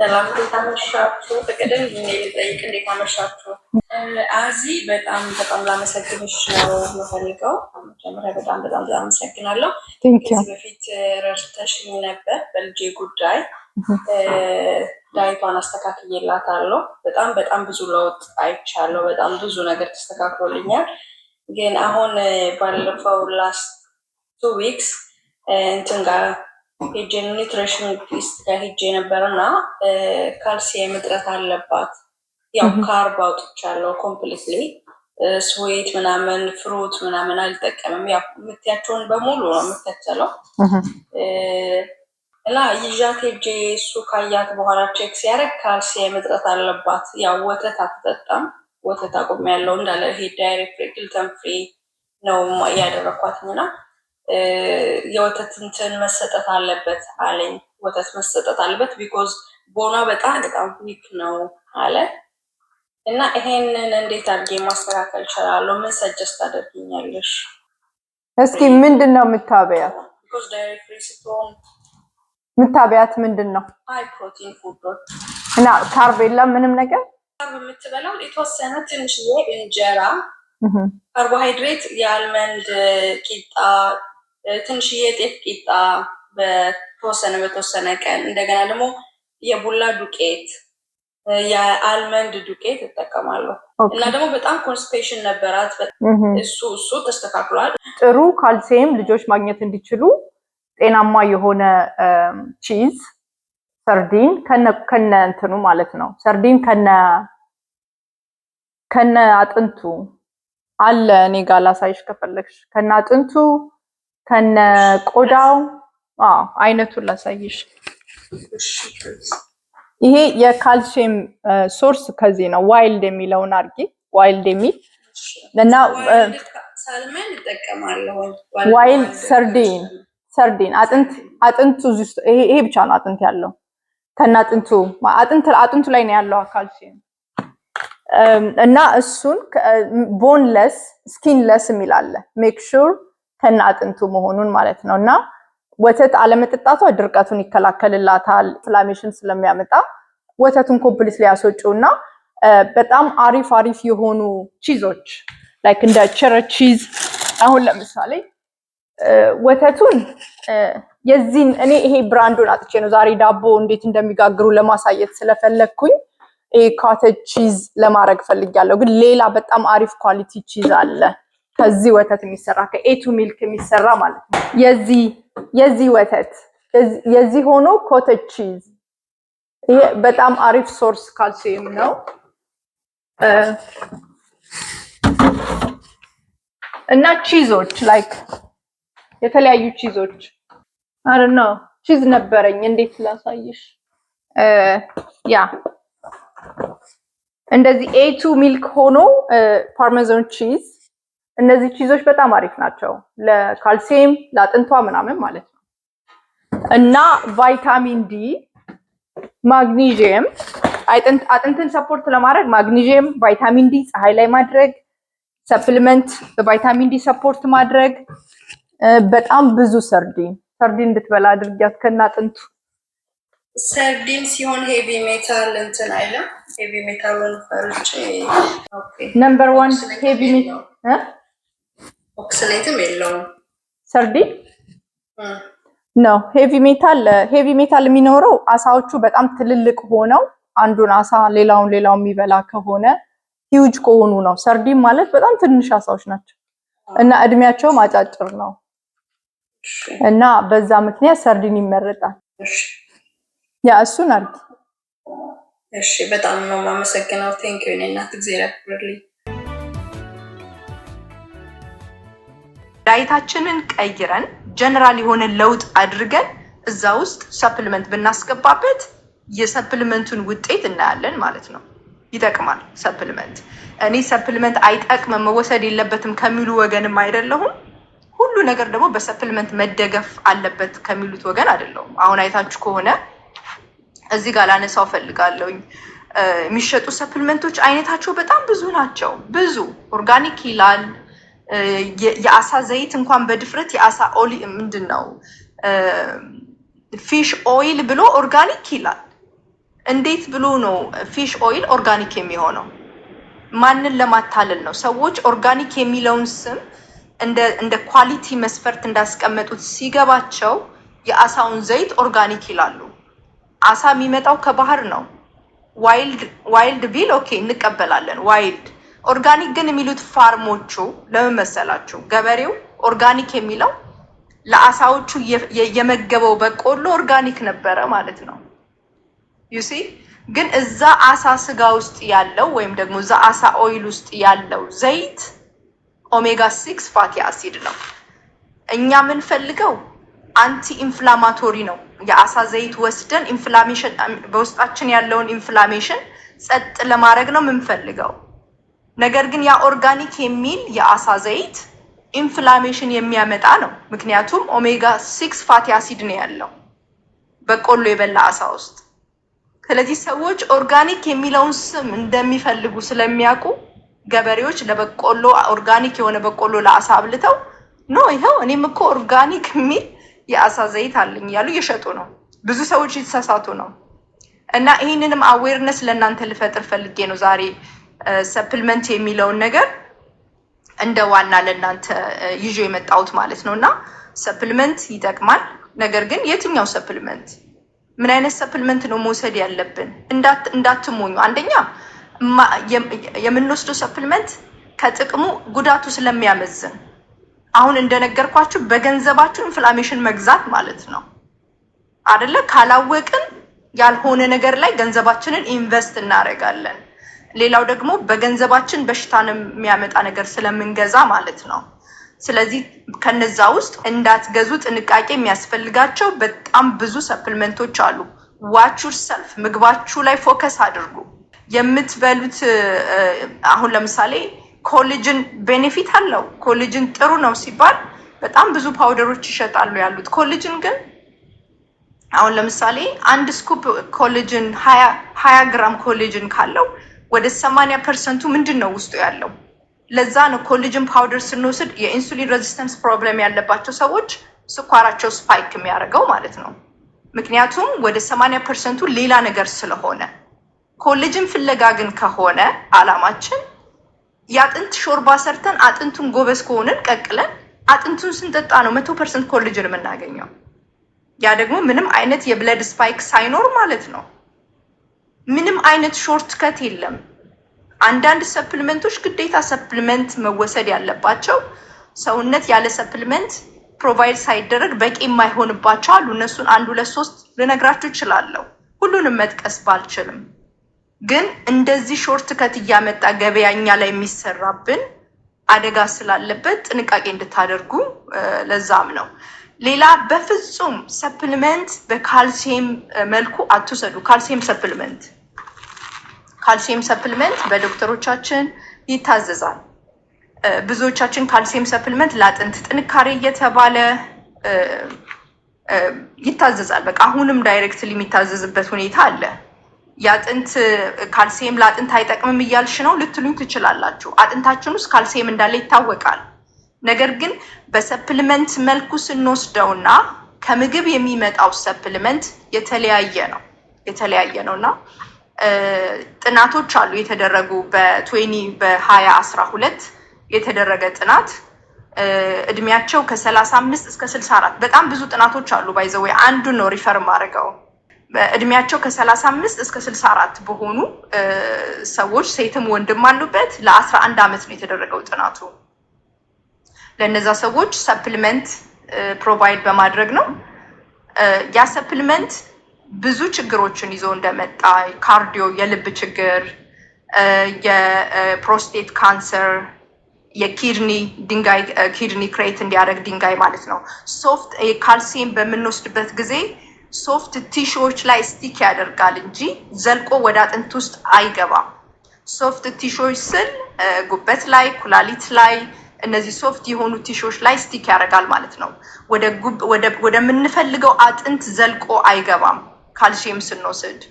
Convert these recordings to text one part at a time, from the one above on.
ሰላም እንዴት አመሻችሁ? በቀደም ኢሜል ጠይቅ እንዴት አመሻችሁ? አዚ በጣም ላመሰግንሽ ነው የምፈልገው። መጀመሪያ በጣም አመሰግናለሁ። ከዚህ በፊት ረድተሽኝ ነበር በልጄ ጉዳይ ዳይቷን አስተካክዬላታለሁ። በጣም ብዙ ለውጥ አይቻለሁ። በጣም ብዙ ነገር ተስተካክሎልኛል። ግን አሁን ባለፈው ላስት 2 ዊክስ እንትን ጋር ሄጄ ኒውትሪሽኒስት ጋር ሄጄ ነበርና ካልሲየም እጥረት አለባት። ያው ካርብ አውጥቻለሁ ኮምፕሊትሊ ስዊት ምናምን ፍሩት ምናምን አልጠቀምም። ያው የምትያቸውን በሙሉ ነው የምከተለው እና ይዣት ሄጄ እሱ ካያት በኋላ ቼክ ሲያደርግ ካልሲየም እጥረት አለባት። ያው ወተት አትጠጣም። ወተት አቁሜያለሁ እንዳለ ይሄ ዳይሬክት ግሉተን ፍሪ ነው ያደረኳትና የወተት እንትን መሰጠት አለበት አለኝ። ወተት መሰጠት አለበት ቢኮዝ ቦኗ በጣም ዊክ ነው አለ እና ይሄንን እንዴት አድርጌ ማስተካከል እችላለሁ? ምን ሰጀስት ታደርጊኛለሽ? እስኪ ምንድነው የምታበያት? ቢኮዝ ዳይሪ ፍሪ ስትሆን የምታበያት ምንድነው? ሃይ ፕሮቲን ፉዶች እና ካርብ የለም ምንም ነገር ካርብ የምትበላው የተወሰነ ትንሽዬ እንጀራ ካርቦሃይድሬት የአልመንድ ቂጣ ትንሽዬ ጤፍ ቂጣ በተወሰነ ቀን እንደገና ደግሞ የቡላ ዱቄት የአልመንድ ዱቄት እጠቀማለሁ እና ደግሞ በጣም ኮንስቲፔሽን ነበራት። እሱ ተስተካክሏል። ጥሩ ካልሲየም ልጆች ማግኘት እንዲችሉ ጤናማ የሆነ ቺዝ ሰርዲን ከነ እንትኑ ማለት ነው። ሰርዲን ከነ አጥንቱ አለ እኔ ጋር ላሳይሽ ከፈለግሽ ከነ አጥንቱ ከነ ቆዳው አይነቱን ላሳይሽ። ይሄ የካልሲየም ሶርስ ከዚህ ነው። ዋይልድ የሚለውን አርጊ ዋይልድ የሚል እና ሳልመን እጠቀማለሁ። ዋይልድ ሰርዲን አጥንቱ ይሄ ብቻ ነው አጥንት ያለው ከነ አጥንቱ ላይ ነው ያለው ካልሲየም እና እሱን ቦንለስ ስኪንለስ የሚል አለ ሜክ ሹር ከነ አጥንቱ መሆኑን ማለት ነው። እና ወተት አለመጠጣቷ ድርቀቱን ይከላከልላታል ኢንፍላሜሽን ስለሚያመጣ ወተቱን ኮምፕሊትሊ ያስወጪውና በጣም አሪፍ የሆኑ ቺዞች ላይክ እንደ ቸረ ቺዝ አሁን ለምሳሌ ወተቱን የዚህን እኔ ይሄ ብራንዱን አጥቼ ነው ዛሬ ዳቦ እንዴት እንደሚጋግሩ ለማሳየት ስለፈለኩኝ ካቴጅ ቺዝ ለማድረግ ፈልጊያለሁ። ግን ሌላ በጣም አሪፍ ኳሊቲ ቺዝ አለ ከዚህ ወተት የሚሰራ ከኤቱ ሚልክ የሚሰራ ማለት ነው። የዚህ ወተት የዚህ ሆኖ ኮቴጅ ቺዝ ይሄ በጣም አሪፍ ሶርስ ካልሲየም ነው እና ቺዞች ላይክ የተለያዩ ቺዞች I don't know ቺዝ ነበረኝ እንዴት ላሳይሽ ያ እንደዚህ ኤቱ ሚልክ ሆኖ ፓርሜዛን ቺዝ እነዚህ ቺዞች በጣም አሪፍ ናቸው ለካልሲየም ለአጥንቷ ምናምን ማለት ነው። እና ቫይታሚን ዲ ማግኒዚየም አጥንትን ሰፖርት ለማድረግ ማግኒዚየም ቫይታሚን ዲ ፀሐይ ላይ ማድረግ ሰፕሊመንት በቫይታሚን ዲ ሰፖርት ማድረግ በጣም ብዙ ሰርዲን እንድትበላ አድርጊያት ከናጥንቱ። ሰርዲን ሲሆን ሄቪ ሜታል እንትን አይደለም ሄቪ ሜታልን ፈርጬ ኦኬ ነምበር 1 ሄቪ ሜታል ኦክሲሌትም የለውም ሰርዲን ነው። ሄቪ ሜታል የሚኖረው አሳዎቹ በጣም ትልልቅ ሆነው አንዱን አሳ ሌላውን የሚበላ ከሆነ ሂውጅ ከሆኑ ነው። ሰርዲን ማለት በጣም ትንሽ አሳዎች ናቸው እና እድሜያቸው አጫጭር ነው እና በዛ ምክንያት ሰርዲን ይመረጣል። ያ እሱን አርጊ። እሺ በጣም ነው ማመሰግነው። ቴንክ ዩ እናት እግዚአብሔር ያክብርልኝ። ዳይታችንን ቀይረን ጀነራል የሆነ ለውጥ አድርገን እዛ ውስጥ ሰፕሊመንት ብናስገባበት የሰፕሊመንቱን ውጤት እናያለን ማለት ነው። ይጠቅማል ሰፕሊመንት። እኔ ሰፕሊመንት አይጠቅምም መወሰድ የለበትም ከሚሉ ወገንም አይደለሁም። ሁሉ ነገር ደግሞ በሰፕሊመንት መደገፍ አለበት ከሚሉት ወገን አይደለሁም። አሁን አይታችሁ ከሆነ እዚህ ጋር ላነሳው ፈልጋለሁኝ የሚሸጡ ሰፕሊመንቶች አይነታቸው በጣም ብዙ ናቸው። ብዙ ኦርጋኒክ ይላል የአሳ ዘይት እንኳን በድፍረት የአሳ ኦሊ ምንድነው ፊሽ ኦይል ብሎ ኦርጋኒክ ይላል እንዴት ብሎ ነው ፊሽ ኦይል ኦርጋኒክ የሚሆነው? ማንን ለማታለል ነው? ሰዎች ኦርጋኒክ የሚለውን ስም እንደ ኳሊቲ መስፈርት እንዳስቀመጡት ሲገባቸው የአሳውን ዘይት ኦርጋኒክ ይላሉ። አሳ የሚመጣው ከባህር ነው። ዋይልድ ቢል ኦኬ እንቀበላለን። ዋይልድ ኦርጋኒክ ግን የሚሉት ፋርሞቹ ለምን መሰላችሁ? ገበሬው ኦርጋኒክ የሚለው ለአሳዎቹ የመገበው በቆሎ ኦርጋኒክ ነበረ ማለት ነው። ዩሲ ግን እዛ አሳ ስጋ ውስጥ ያለው ወይም ደግሞ እዛ አሳ ኦይል ውስጥ ያለው ዘይት ኦሜጋ 6 ፋቲ አሲድ ነው። እኛ የምንፈልገው አንቲ ኢንፍላማቶሪ ነው። የአሳ ዘይት ወስደን ኢንፍላሜሽን በውስጣችን ያለውን ኢንፍላሜሽን ጸጥ ለማድረግ ነው የምንፈልገው። ነገር ግን ያ ኦርጋኒክ የሚል የአሳ ዘይት ኢንፍላሜሽን የሚያመጣ ነው። ምክንያቱም ኦሜጋ 6 ፋቲ አሲድ ነው ያለው በቆሎ የበላ አሳ ውስጥ። ስለዚህ ሰዎች ኦርጋኒክ የሚለውን ስም እንደሚፈልጉ ስለሚያውቁ ገበሬዎች ለበቆሎ ኦርጋኒክ የሆነ በቆሎ ለአሳ አብልተው ነው ይሄው እኔም እኮ ኦርጋኒክ የሚል የአሳ ዘይት አለኝ ያሉ እየሸጡ ነው። ብዙ ሰዎች የተሳሳቱ ነው። እና ይሄንንም አዌርነስ ለእናንተ ልፈጥር ፈልጌ ነው ዛሬ ሰፕልመንት የሚለውን ነገር እንደ ዋና ለእናንተ ይዤ የመጣሁት ማለት ነው። እና ሰፕልመንት ይጠቅማል። ነገር ግን የትኛው ሰፕልመንት፣ ምን አይነት ሰፕልመንት ነው መውሰድ ያለብን? እንዳትሞኙ። አንደኛ የምንወስደው ሰፕልመንት ከጥቅሙ ጉዳቱ ስለሚያመዝን፣ አሁን እንደነገርኳችሁ በገንዘባችሁ ኢንፍላሜሽን መግዛት ማለት ነው አይደለ? ካላወቅን ያልሆነ ነገር ላይ ገንዘባችንን ኢንቨስት እናደርጋለን። ሌላው ደግሞ በገንዘባችን በሽታን የሚያመጣ ነገር ስለምንገዛ ማለት ነው። ስለዚህ ከነዛ ውስጥ እንዳትገዙ ጥንቃቄ የሚያስፈልጋቸው በጣም ብዙ ሰፕልመንቶች አሉ። ዋች ዩርሰልፍ፣ ምግባችሁ ላይ ፎከስ አድርጉ። የምትበሉት አሁን ለምሳሌ ኮሌጅን ቤኔፊት አለው። ኮሌጅን ጥሩ ነው ሲባል በጣም ብዙ ፓውደሮች ይሸጣሉ ያሉት። ኮሌጅን ግን አሁን ለምሳሌ አንድ ስኩፕ ኮሌጅን 20 ግራም ኮሌጅን ካለው ወደ 80% ምንድን ነው ውስጡ ያለው? ለዛ ነው ኮሌጅን ፓውደር ስንወስድ የኢንሱሊን ሬዚስተንስ ፕሮብሌም ያለባቸው ሰዎች ስኳራቸው ስፓይክ የሚያደርገው ማለት ነው። ምክንያቱም ወደ 80% ሌላ ነገር ስለሆነ። ኮሌጅን ፍለጋ ግን ከሆነ አላማችን የአጥንት ሾርባ ሰርተን አጥንቱን ጎበዝ ከሆንን ቀቅለን አጥንቱን ስንጠጣ ነው 100% ኮሌጅን የምናገኘው። ያ ደግሞ ምንም አይነት የብለድ ስፓይክ ሳይኖር ማለት ነው። ምንም አይነት ሾርት ከት የለም። አንዳንድ ሰፕልመንቶች ግዴታ ሰፕልመንት መወሰድ ያለባቸው ሰውነት ያለ ሰፕልመንት ፕሮቫይድ ሳይደረግ በቂ የማይሆንባቸው አሉ። እነሱን 1 2 3 ልነግራችሁ እችላለሁ። ሁሉንም መጥቀስ ባልችልም ግን እንደዚህ ሾርት ከት እያመጣ ገበያኛ ላይ የሚሰራብን አደጋ ስላለበት ጥንቃቄ እንድታደርጉ ለዛም ነው። ሌላ በፍጹም ሰፕልመንት በካልሲየም መልኩ አትውሰዱ። ካልሲየም ሰፕልመንት በዶክተሮቻችን ይታዘዛል። ብዙዎቻችን ካልሲየም ሰፕልመንት ለአጥንት ጥንካሬ እየተባለ ይታዘዛል። በቃ አሁንም ዳይሬክትሊ የሚታዘዝበት ሁኔታ አለ። የአጥንት ካልሲየም ለአጥንት አይጠቅምም እያልሽ ነው ልትሉኝ ትችላላችሁ። አጥንታችን ውስጥ ካልሲየም እንዳለ ይታወቃል። ነገር ግን በሰፕልመንት መልኩ ስንወስደውና ከምግብ የሚመጣው ሰፕልመንት የተለያየ ነው እና ጥናቶች አሉ የተደረጉ በ2012 የተደረገ ጥናት እድሜያቸው ከ35 እስከ 64 በጣም ብዙ ጥናቶች አሉ። ባይዘው አንዱ ነው ሪፈር ማድረገው። እድሜያቸው ከ35 እስከ 64 በሆኑ ሰዎች ሴትም ወንድም አሉበት ለ11 ዓመት ነው የተደረገው ጥናቱ። ለነዛ ሰዎች ሰፕልመንት ፕሮቫይድ በማድረግ ነው። ያ ሰፕልመንት ብዙ ችግሮችን ይዞ እንደመጣ ካርዲዮ፣ የልብ ችግር፣ የፕሮስቴት ካንሰር፣ የኪድኒ ድንጋይ ኪድኒ ክሬት እንዲያደርግ ድንጋይ ማለት ነው። ሶፍት ካልሲየም በምንወስድበት ጊዜ ሶፍት ቲሹዎች ላይ ስቲክ ያደርጋል እንጂ ዘልቆ ወደ አጥንት ውስጥ አይገባም። ሶፍት ቲሹዎች ስል ጉበት ላይ፣ ኩላሊት ላይ እነዚህ ሶፍት የሆኑ ቲሹዎች ላይ ስቲክ ያደርጋል ማለት ነው። ወደምንፈልገው አጥንት ዘልቆ አይገባም ካልሲየም ስንወስድ።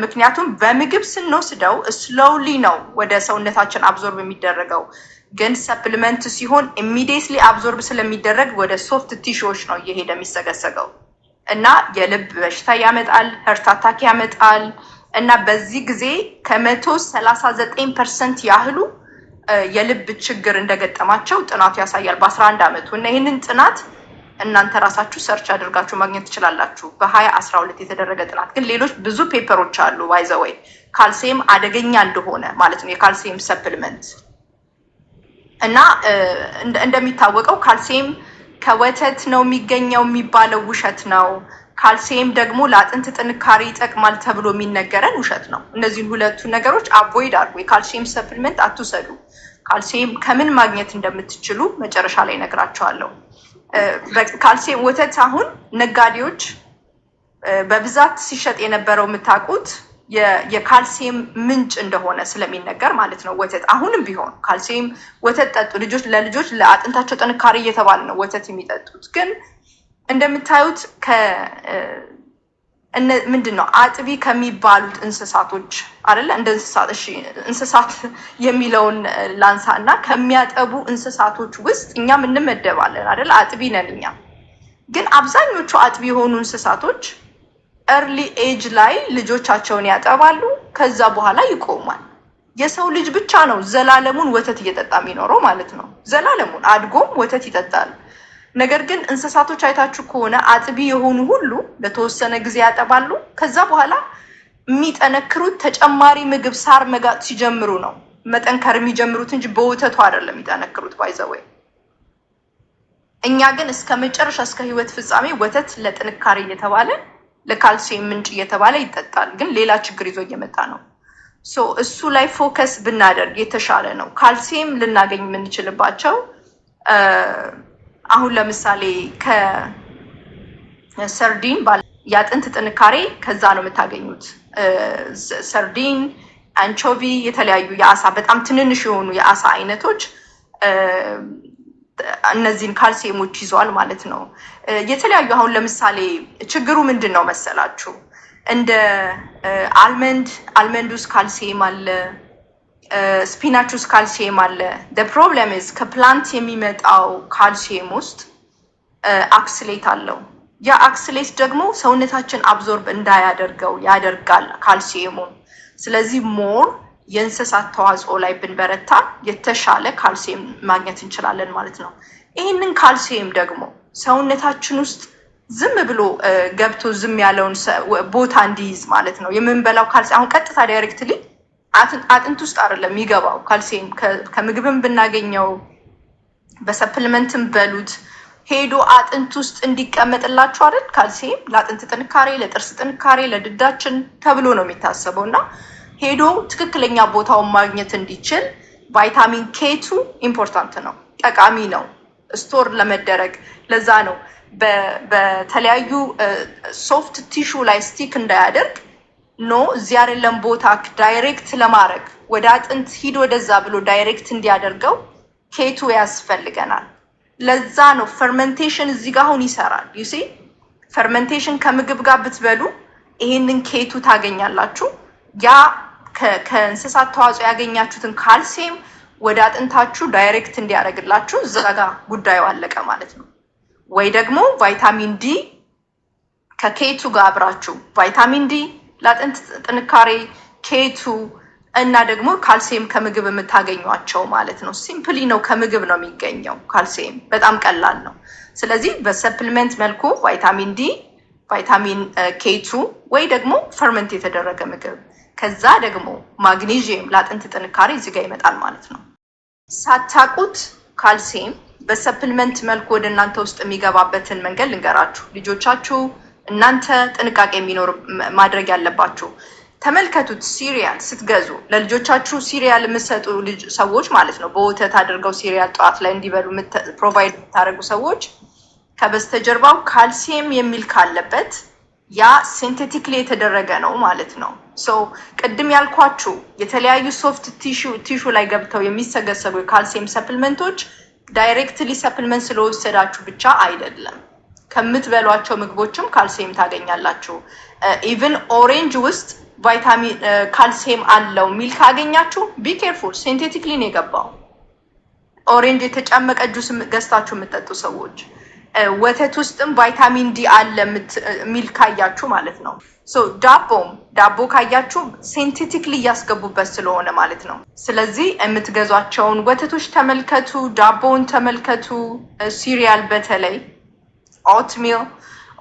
ምክንያቱም በምግብ ስንወስደው ስሎውሊ ነው ወደ ሰውነታችን አብዞርብ የሚደረገው። ግን ሰፕልመንት ሲሆን ኢሚዲየትሊ አብዞርብ ስለሚደረግ ወደ ሶፍት ቲሹዎች ነው እየሄደ የሚሰገሰገው እና የልብ በሽታ ያመጣል፣ ሀርት አታክ ያመጣል። እና በዚህ ጊዜ ከ139% ያህሉ የልብ ችግር እንደገጠማቸው ጥናቱ ያሳያል በ11 ዓመቱ። እና ይህንን ጥናት እናንተ ራሳችሁ ሰርች አድርጋችሁ ማግኘት ትችላላችሁ። በ2012 የተደረገ ጥናት ግን ሌሎች ብዙ ፔፐሮች አሉ ባይዘወይ ካልሲየም አደገኛ እንደሆነ ማለት ነው የካልሲየም ሰፕልመንት። እና እንደሚታወቀው ካልሲየም ከወተት ነው የሚገኘው የሚባለው ውሸት ነው። ካልሲየም ደግሞ ለአጥንት ጥንካሬ ይጠቅማል ተብሎ የሚነገረን ውሸት ነው። እነዚህን ሁለቱ ነገሮች አቮይድ አድርጉ። የካልሲየም ሰፕልመንት አትውሰዱ። ካልሲየም ከምን ማግኘት እንደምትችሉ መጨረሻ ላይ እነግራቸዋለሁ። ካልሲየም ወተት አሁን ነጋዴዎች በብዛት ሲሸጥ የነበረው የምታውቁት የካልሲየም ምንጭ እንደሆነ ስለሚነገር ማለት ነው። ወተት አሁንም ቢሆን ካልሲየም ወተት ጠጡ ለልጆች ለአጥንታቸው ጥንካሬ እየተባለ ነው ወተት የሚጠጡት። ግን እንደምታዩት ምንድን ነው አጥቢ ከሚባሉት እንስሳቶች አይደለ? እንደ እንስሳት የሚለውን ላንሳ እና ከሚያጠቡ እንስሳቶች ውስጥ እኛም እንመደባለን አይደለ? አጥቢ ነን እኛ። ግን አብዛኞቹ አጥቢ የሆኑ እንስሳቶች ኤርሊ ኤጅ ላይ ልጆቻቸውን ያጠባሉ፣ ከዛ በኋላ ይቆማል። የሰው ልጅ ብቻ ነው ዘላለሙን ወተት እየጠጣ የሚኖረው ማለት ነው። ዘላለሙን አድጎም ወተት ይጠጣል። ነገር ግን እንስሳቶች አይታችሁ ከሆነ አጥቢ የሆኑ ሁሉ ለተወሰነ ጊዜ ያጠባሉ። ከዛ በኋላ የሚጠነክሩት ተጨማሪ ምግብ ሳር መጋጥ ሲጀምሩ ነው መጠንከር የሚጀምሩት እንጂ በወተቱ አይደለም የሚጠነክሩት። ባይዘወይ እኛ ግን እስከ መጨረሻ እስከ ህይወት ፍጻሜ ወተት ለጥንካሬ እየተባለ ለካልሲየም ምንጭ እየተባለ ይጠጣል። ግን ሌላ ችግር ይዞ እየመጣ ነው። እሱ ላይ ፎከስ ብናደርግ የተሻለ ነው። ካልሲየም ልናገኝ የምንችልባቸው አሁን ለምሳሌ ከሰርዲን የአጥንት ጥንካሬ ከዛ ነው የምታገኙት። ሰርዲን፣ አንቾቪ፣ የተለያዩ የአሳ በጣም ትንንሽ የሆኑ የአሳ አይነቶች እነዚህን ካልሲየሞች ይዘዋል ማለት ነው። የተለያዩ አሁን ለምሳሌ ችግሩ ምንድን ነው መሰላችሁ? እንደ አልመንድ ውስጥ ካልሲየም አለ፣ ስፒናች ውስጥ ካልሲየም አለ። ፕሮብለም ኢዝ ከፕላንት የሚመጣው ካልሲየም ውስጥ አክስሌት አለው። ያ አክስሌት ደግሞ ሰውነታችን አብዞርብ እንዳያደርገው ያደርጋል ካልሲየሙን። ስለዚህ ሞር የእንስሳት ተዋጽኦ ላይ ብንበረታ የተሻለ ካልሲየም ማግኘት እንችላለን ማለት ነው። ይህንን ካልሲየም ደግሞ ሰውነታችን ውስጥ ዝም ብሎ ገብቶ ዝም ያለውን ቦታ እንዲይዝ ማለት ነው የምንበላው ካልሲየም አሁን ቀጥታ ዳይሬክትሊ አጥንት ውስጥ አይደለም የሚገባው። ካልሲየም ከምግብም ብናገኘው በሰፕልመንትም በሉት ሄዶ አጥንት ውስጥ እንዲቀመጥላችሁ አይደል? ካልሲየም ለአጥንት ጥንካሬ፣ ለጥርስ ጥንካሬ፣ ለድዳችን ተብሎ ነው የሚታሰበው እና ሄዶ ትክክለኛ ቦታውን ማግኘት እንዲችል ቫይታሚን ኬቱ ኢምፖርታንት ነው፣ ጠቃሚ ነው ስቶር ለመደረግ። ለዛ ነው በተለያዩ ሶፍት ቲሹ ላይ ስቲክ እንዳያደርግ እዚህ አይደለም ቦታ ዳይሬክት ለማድረግ ወደ አጥንት ሂድ ወደዛ ብሎ ዳይሬክት እንዲያደርገው ኬቱ ያስፈልገናል። ለዛ ነው ፈርመንቴሽን እዚህ ጋር አሁን ይሰራል። ዩሲ ፈርመንቴሽን ከምግብ ጋር ብትበሉ ይሄንን ኬቱ ታገኛላችሁ። ያ ከእንስሳት ተዋጽኦ ያገኛችሁትን ካልሲየም ወደ አጥንታችሁ ዳይሬክት እንዲያደርግላችሁ እዛ ጋር ጉዳዩ አለቀ ማለት ነው። ወይ ደግሞ ቫይታሚን ዲ ከኬቱ ጋር አብራችሁ ቫይታሚን ዲ ለአጥንት ጥንካሬ፣ ኬቱ እና ደግሞ ካልሲየም ከምግብ የምታገኟቸው ማለት ነው። ሲምፕሊ ነው ከምግብ ነው የሚገኘው ካልሲየም፣ በጣም ቀላል ነው። ስለዚህ በሰፕልመንት መልኩ ቫይታሚን ዲ፣ ቫይታሚን ኬቱ ወይ ደግሞ ፈርመንት የተደረገ ምግብ፣ ከዛ ደግሞ ማግኔዥየም ለአጥንት ጥንካሬ እዚህ ጋር ይመጣል ማለት ነው። ሳታቁት ካልሲየም በሰፕልመንት መልኩ ወደ እናንተ ውስጥ የሚገባበትን መንገድ ልንገራችሁ። ልጆቻችሁ እናንተ ጥንቃቄ ማድረግ ያለባችሁ ተመልከቱት። ሲሪያል ስትገዙ ለልጆቻችሁ ሲሪያል የምትሰጡ ሰዎች ማለት ነው፣ በወተት አድርገው ሲሪያል ጠዋት ላይ እንዲበሉ ፕሮቫይድ የምታደርጉ ሰዎች ከበስተጀርባው ካልሲየም የሚል ካለበት ያ ሲንቴቲክሊ የተደረገ ነው ማለት ነው። ቅድም ያልኳችሁ የተለያዩ ሶፍት ቲሹ ላይ ገብተው የሚሰገሰቡ የካልሲየም ሰፕልመንቶች ዳይሬክትሊ ሰፕልመንት ስለወሰዳችሁ ብቻ አይደለም። ከምትበሏቸው ምግቦችም ካልሲየም ታገኛላችሁ። ኢቭን ኦሬንጅ ውስጥ ቫይታሚን ካልሲየም አለው ሚል ካገኛችሁ ቢ ኬርፉል፣ ሲንቴቲክሊ ነው የገባው። ኦሬንጅ የተጨመቀ ጁስ ገዝታችሁ የምትጠጡ ሰዎች ወተት ውስጥም ቫይታሚን ዲ አለ ሚል ካያችሁ ማለት ነው። ሶ ዳቦ ካያችሁ ሴንቴቲክሊ እያስገቡበት ስለሆነ ማለት ነው። ስለዚህ የምትገዟቸውን ወተቶች ተመልከቱ፣ ዳቦውን ተመልከቱ። ሲሪያል በተለይ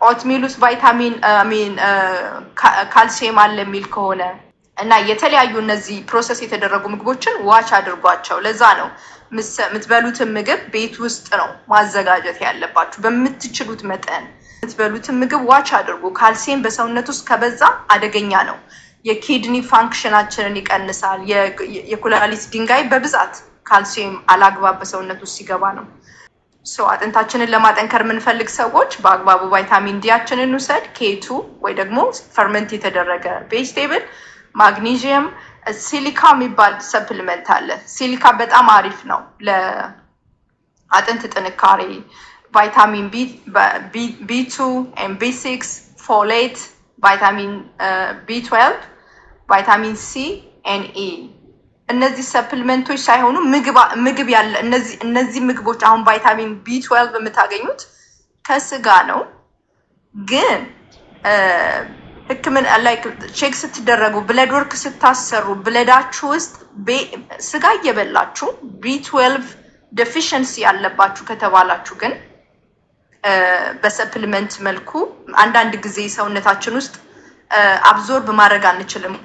ኦትሚል ውስጥ ቫይታሚን ካልሲየም አለ የሚል ከሆነ እና የተለያዩ እነዚህ ፕሮሰስ የተደረጉ ምግቦችን ዋች አድርጓቸው። ለዛ ነው የምትበሉትን ምግብ ቤት ውስጥ ነው ማዘጋጀት ያለባችሁ። በምትችሉት መጠን የምትበሉትን ምግብ ዋች አድርጉ። ካልሲየም በሰውነት ውስጥ ከበዛ አደገኛ ነው። የኪድኒ ፋንክሽናችንን ይቀንሳል። የኩላሊት ድንጋይ በብዛት ካልሲየም አላግባብ በሰውነት ውስጥ ሲገባ ነው። አጥንታችንን ለማጠንከር የምንፈልግ ሰዎች በአግባቡ ቫይታሚን ዲያችንን ውሰድ። ኬቱ ወይ ደግሞ ፈርመንት የተደረገ ቬጅቴብል፣ ማግኒዥየም፣ ሲሊካ የሚባል ሰፕሊመንት አለ። ሲሊካ በጣም አሪፍ ነው ለአጥንት ጥንካሬ። ቫይታሚን ቢ2 ኤንድ ቢ6፣ ፎሌት፣ ቫይታሚን ቢ12፣ ቫይታሚን ሲ ኤንድ ኢ። እነዚህ ሰፕሊመንቶች ሳይሆኑ ምግብ ያለ እነዚህ ምግቦች አሁን ቫይታሚን ቢ12 የምታገኙት ከስጋ ነው። ግን ህክምና ላይ ቼክ ስትደረጉ ብለድ ወርክ ስታሰሩ ብለዳችሁ ውስጥ ስጋ እየበላችሁ ቢ12 ዴፊሽንሲ ያለባችሁ ከተባላችሁ ግን በሰፕሊመንት መልኩ አንዳንድ ጊዜ ሰውነታችን ውስጥ አብዞርብ ማድረግ አንችልም።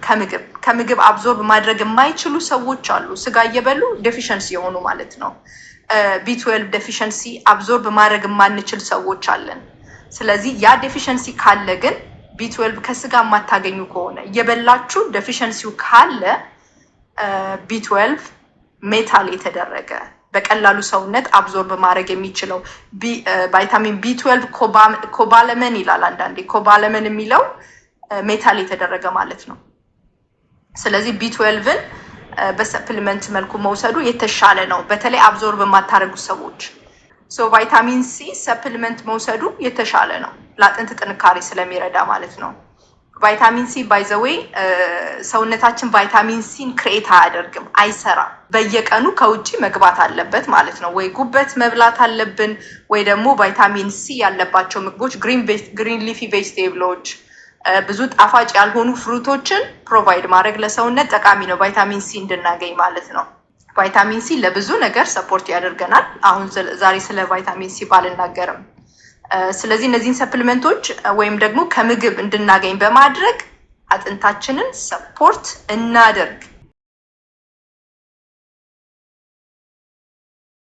ከምግብ አብዞርብ ማድረግ የማይችሉ ሰዎች አሉ፣ ስጋ እየበሉ ዴፊሽንሲ የሆኑ ማለት ነው። ቢ12 ዴፊሽንሲ አብዞርብ ማድረግ የማንችል ሰዎች አለን። ስለዚህ ያ ዴፊሽንሲ ካለ ግን ቢ12 ከስጋ የማታገኙ ከሆነ እየበላችሁ ዴፊሽንሲው ካለ ቢ12 ሜታል የተደረገ በቀላሉ ሰውነት አብዞርብ ማድረግ የሚችለው ቫይታሚን ቢ12 ኮባለመን ይላል አንዳንዴ። ኮባለመን የሚለው ሜታል የተደረገ ማለት ነው። ስለዚህ ቢ12ን በሰፕሊመንት መልኩ መውሰዱ የተሻለ ነው፣ በተለይ አብዞርብ የማታደርጉ ሰዎች። ቫይታሚን ሲ ሰፕሊመንት መውሰዱ የተሻለ ነው ለአጥንት ጥንካሬ ስለሚረዳ ማለት ነው። ቫይታሚን ሲ ባይ ዘ ዌይ ሰውነታችን ቫይታሚን ሲን ክሬት አያደርግም፣ አይሰራም። በየቀኑ ከውጪ መግባት አለበት ማለት ነው። ወይ ጉበት መብላት አለብን ወይ ደግሞ ቫይታሚን ሲ ያለባቸው ምግቦች ግሪን ሊፊ ቬጅቴብሎች፣ ብዙ ጣፋጭ ያልሆኑ ፍሩቶችን ፕሮቫይድ ማድረግ ለሰውነት ጠቃሚ ነው፣ ቫይታሚን ሲ እንድናገኝ ማለት ነው። ቫይታሚን ሲ ለብዙ ነገር ሰፖርት ያደርገናል። አሁን ዛሬ ስለ ቫይታሚን ሲ ባልናገርም፣ ስለዚህ እነዚህን ሰፕሊመንቶች ወይም ደግሞ ከምግብ እንድናገኝ በማድረግ አጥንታችንን ሰፖርት እናደርግ።